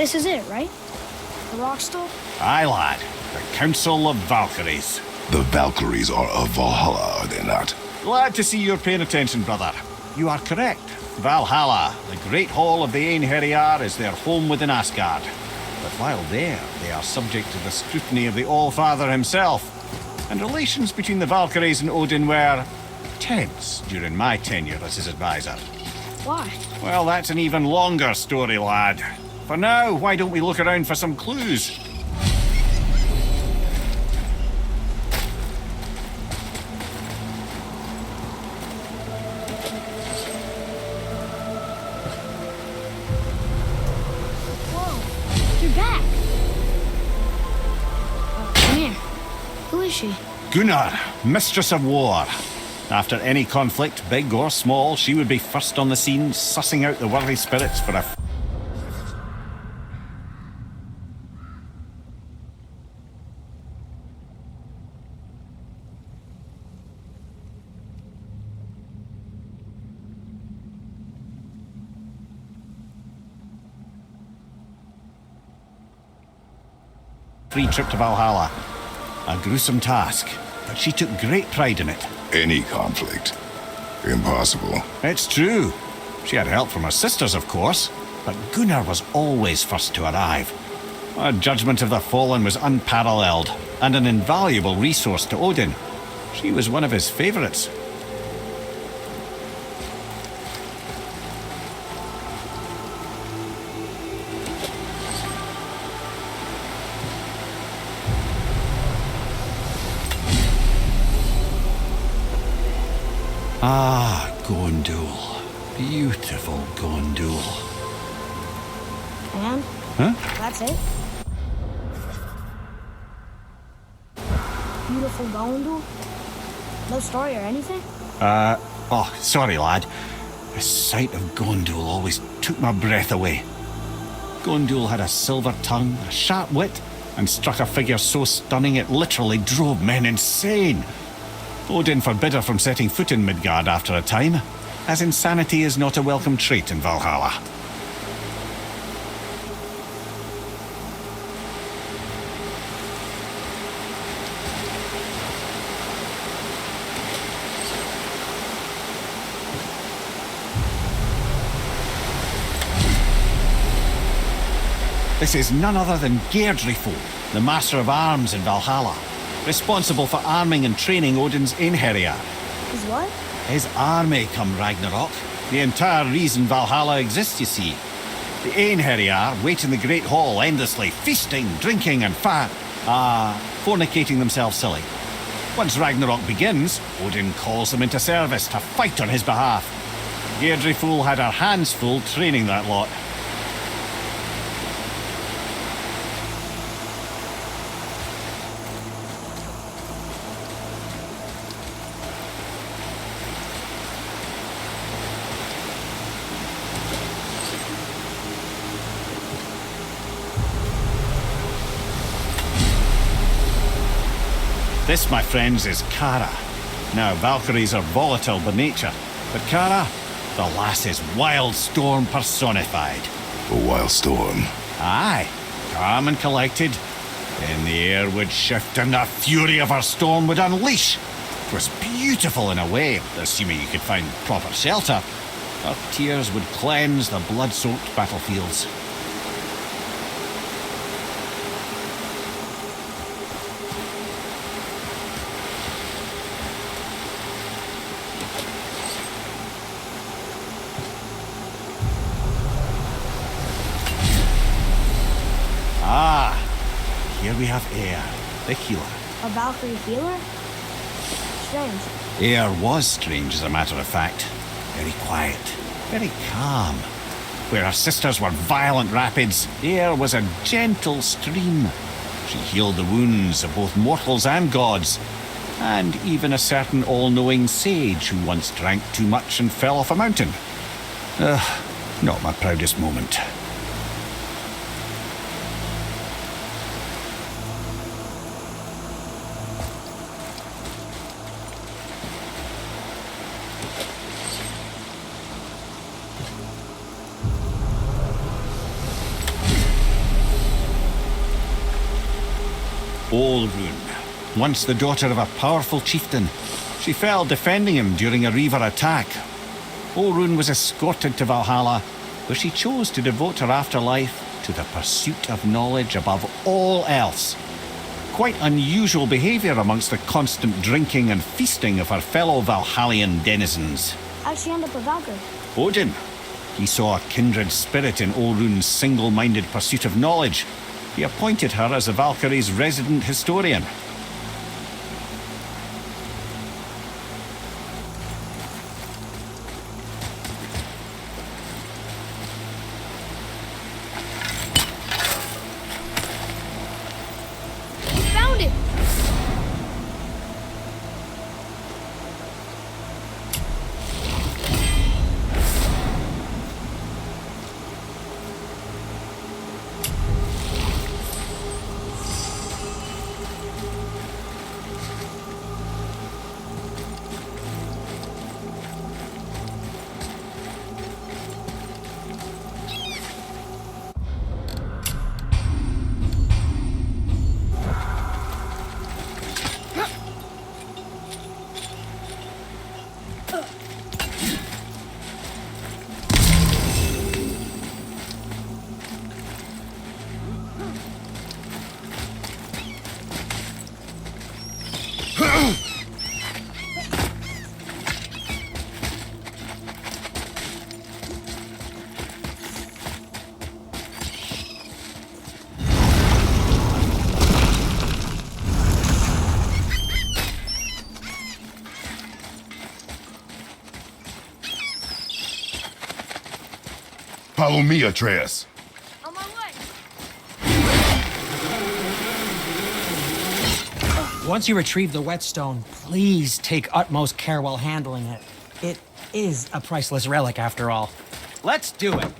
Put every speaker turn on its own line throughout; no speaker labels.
This is it, right? The Rockstall?
Aye, lad. The Council of Valkyries.
The Valkyries are of Valhalla, are they not?
Glad to see you're paying attention, brother. You are correct. Valhalla, the great hall of the Einherjar, is their home within Asgard. But while there, they are subject to the scrutiny of the All-Father himself. And relations between the Valkyries and Odin were tense during my tenure as his advisor.
Why?
Well, that's an even longer story, lad. For now, why don't we look around for some clues?
Whoa, you're back. Come here. Who is she?
Gunnar, Mistress of War. After any conflict, big or small, she would be first on the scene, sussing out the worthy spirits for a free trip to Valhalla. A gruesome task, but she took great pride in it.
Any conflict. Impossible.
It's true. She had help from her sisters, of course, but Gunnar was always first to arrive. Her judgment of the fallen was unparalleled, and an invaluable resource to Odin. She was one of his favorites. Ah, Gondul. Beautiful Gondul.
And?
Huh?
That's it? Beautiful Gondul? No story or anything?
Oh, sorry, lad. The sight of Gondul always took my breath away. Gondul had a silver tongue, a sharp wit, and struck a figure so stunning it literally drove men insane. Odin forbid her from setting foot in Midgard after a time, as insanity is not a welcome trait in Valhalla. This is none other than Geirdriful, the Master of Arms in Valhalla, responsible for arming and training Odin's Einherjar.
Is what?
His army come Ragnarok. The entire reason Valhalla exists, you see. The Einherjar wait in the Great Hall endlessly, feasting, drinking and fornicating themselves silly. Once Ragnarok begins, Odin calls them into service to fight on his behalf. Geirdriful had her hands full training that lot. This, my friends, is Kara. Now, Valkyries are volatile by nature, but Kara, the lass is wild storm personified.
A wild storm.
Aye, calm and collected. Then the air would shift and the fury of her storm would unleash. It was beautiful in a way, assuming you could find proper shelter. Her tears would cleanse the blood-soaked battlefields. Ah, here we have Eir, the healer.
A Valkyrie healer? Strange.
Eir was strange, as a matter of fact. Very quiet, very calm. Where her sisters were violent rapids, Eir was a gentle stream. She healed the wounds of both mortals and gods, and even a certain all-knowing sage who once drank too much and fell off a mountain. Not my proudest moment. Olrun, once the daughter of a powerful chieftain. She fell defending him during a Reaver attack. Olrun was escorted to Valhalla, where she chose to devote her afterlife to the pursuit of knowledge above all else. Quite unusual behaviour amongst the constant drinking and feasting of her fellow Valhallian denizens.
How'd she end up a Valkyrie?
Odin. He saw a kindred spirit in Olrun's single-minded pursuit of knowledge. He appointed her as the Valkyrie's resident historian.
Found it!
Follow me, Atreus.
On my way!
Once you retrieve the whetstone, please take utmost care while handling it. It is a priceless relic, after all. Let's do it!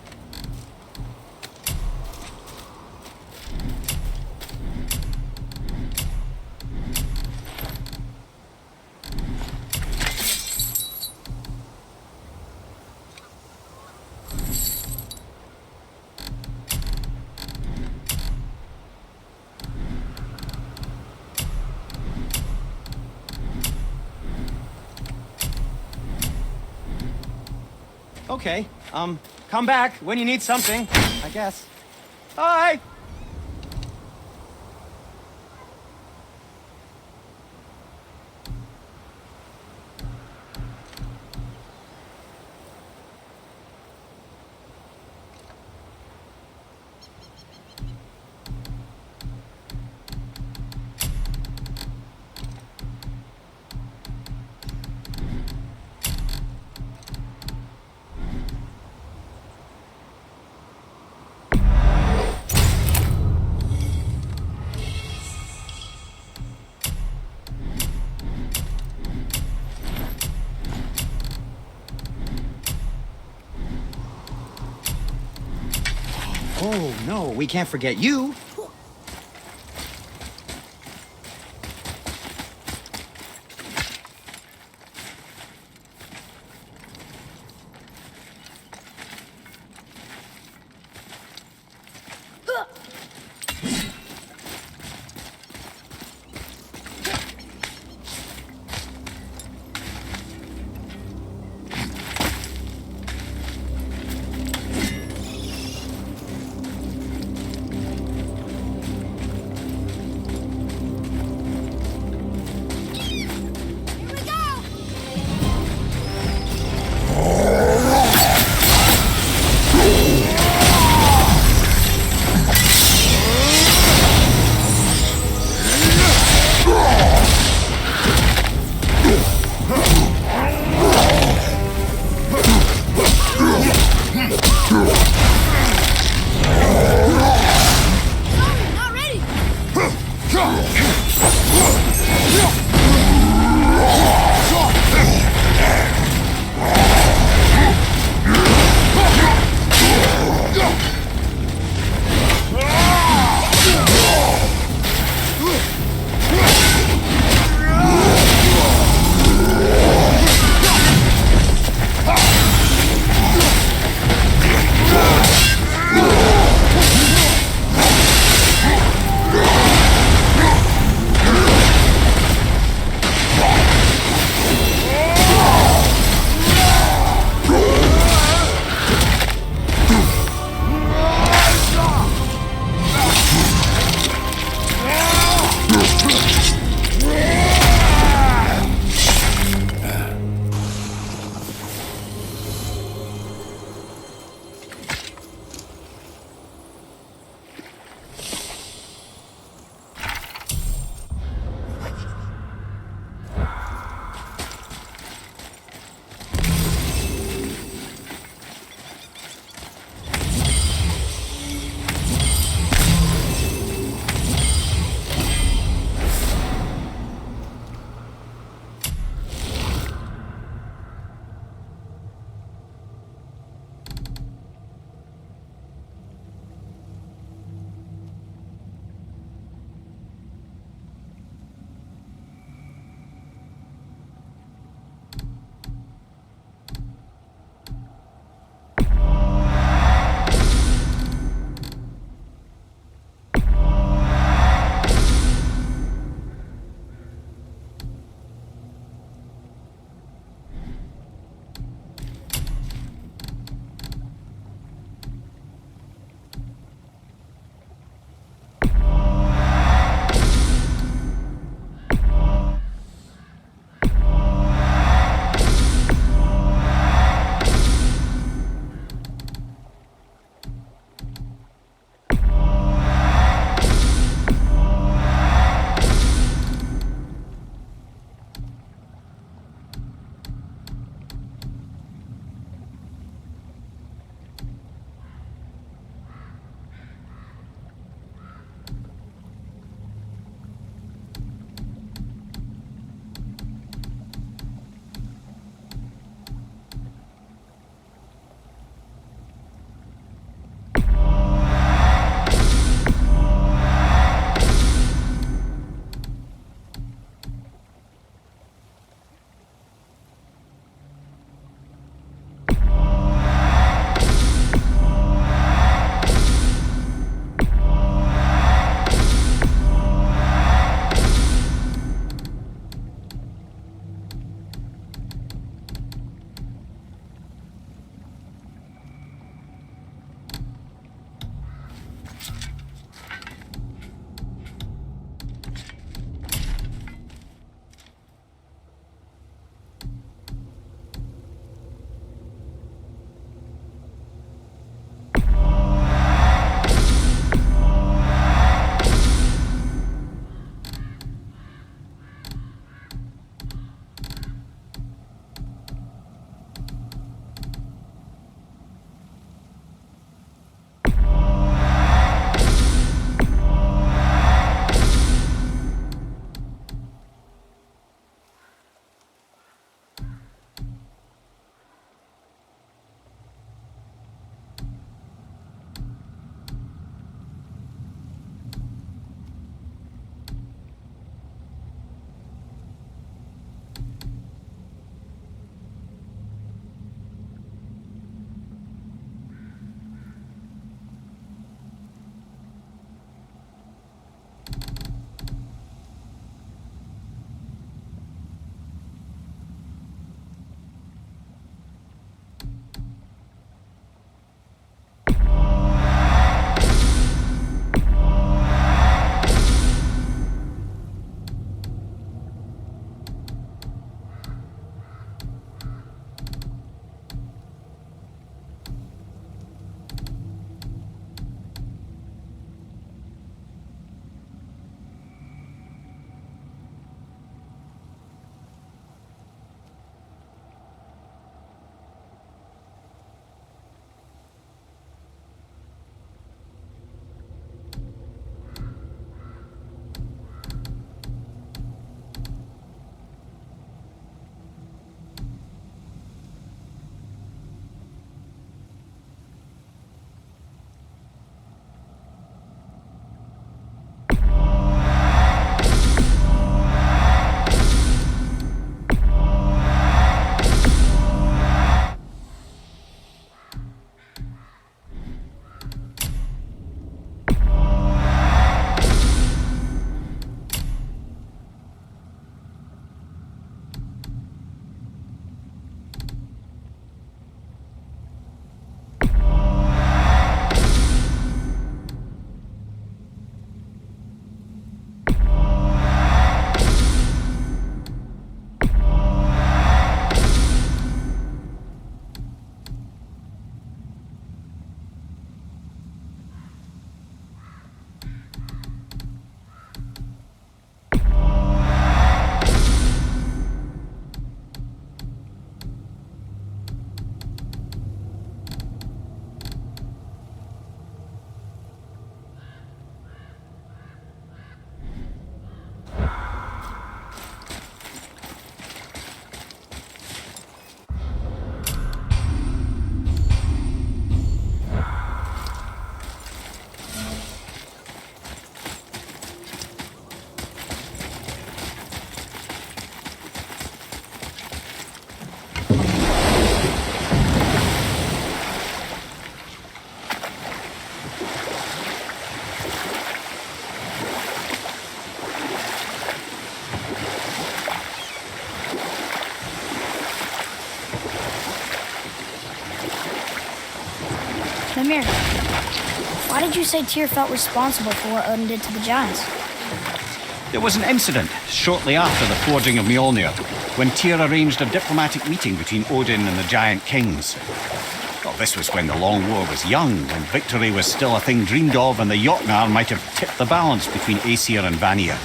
Okay, come back when you need something, I guess. Bye! Oh, no, we can't forget you.
Why did you say Tyr felt responsible for what Odin did to the giants?
There was an incident shortly after the forging of Mjolnir, when Tyr arranged a diplomatic meeting between Odin and the giant kings. Well, this was when the Long War was young, when victory was still a thing dreamed of, and the Jotnar might have tipped the balance between Aesir and Vanir.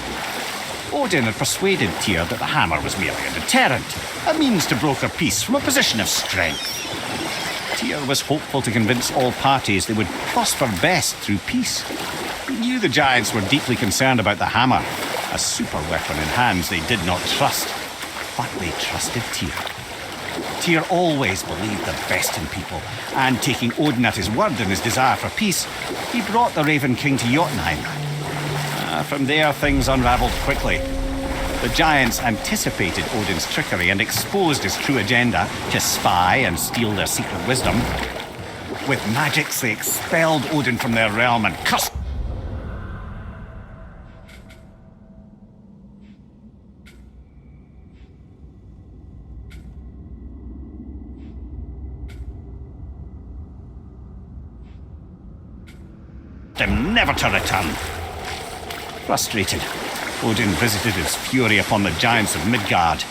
Odin had persuaded Tyr that the hammer was merely a deterrent, a means to broker peace from a position of strength. Tyr was hopeful to convince all parties they would prosper best through peace. He knew the giants were deeply concerned about the hammer, a super weapon in hands they did not trust. But they trusted Tyr. Tyr always believed the best in people, and taking Odin at his word in his desire for peace, he brought the Raven King to Jotunheim. From there, things unraveled quickly. The giants anticipated Odin's trickery and exposed his true agenda to spy and steal their secret wisdom. With magics, they expelled Odin from their realm and cursed him never to return. Frustrated, Odin visited his fury upon the giants of Midgard.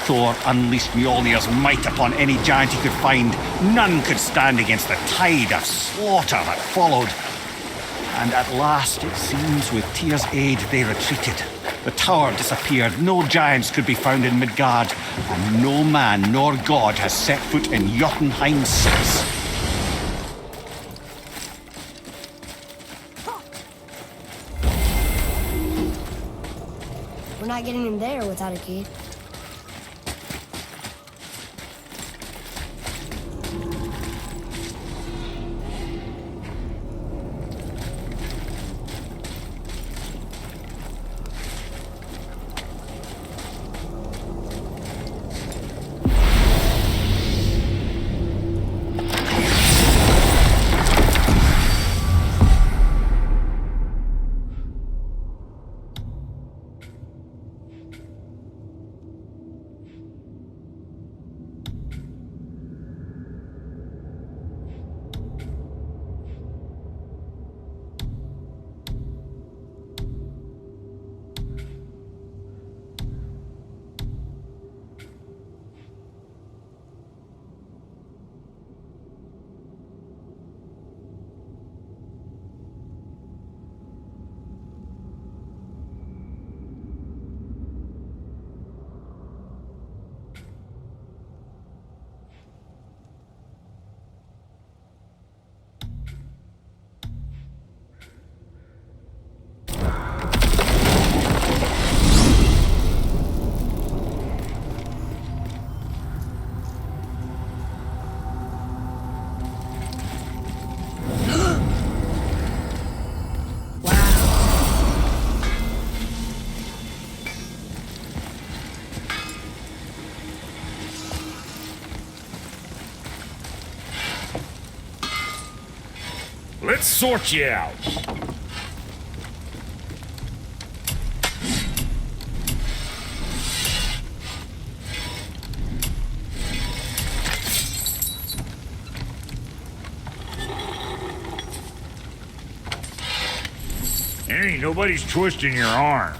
Thor unleashed Mjolnir's might upon any giant he could find. None could stand against the tide of slaughter that followed. And at last, it seems, with Tyr's aid, they retreated. The tower disappeared, no giants could be found in Midgard, and no man nor god has set foot in Jotunheim since.
We're not getting in there without a key.
Let's sort you out. Ain't nobody's twisting your arm.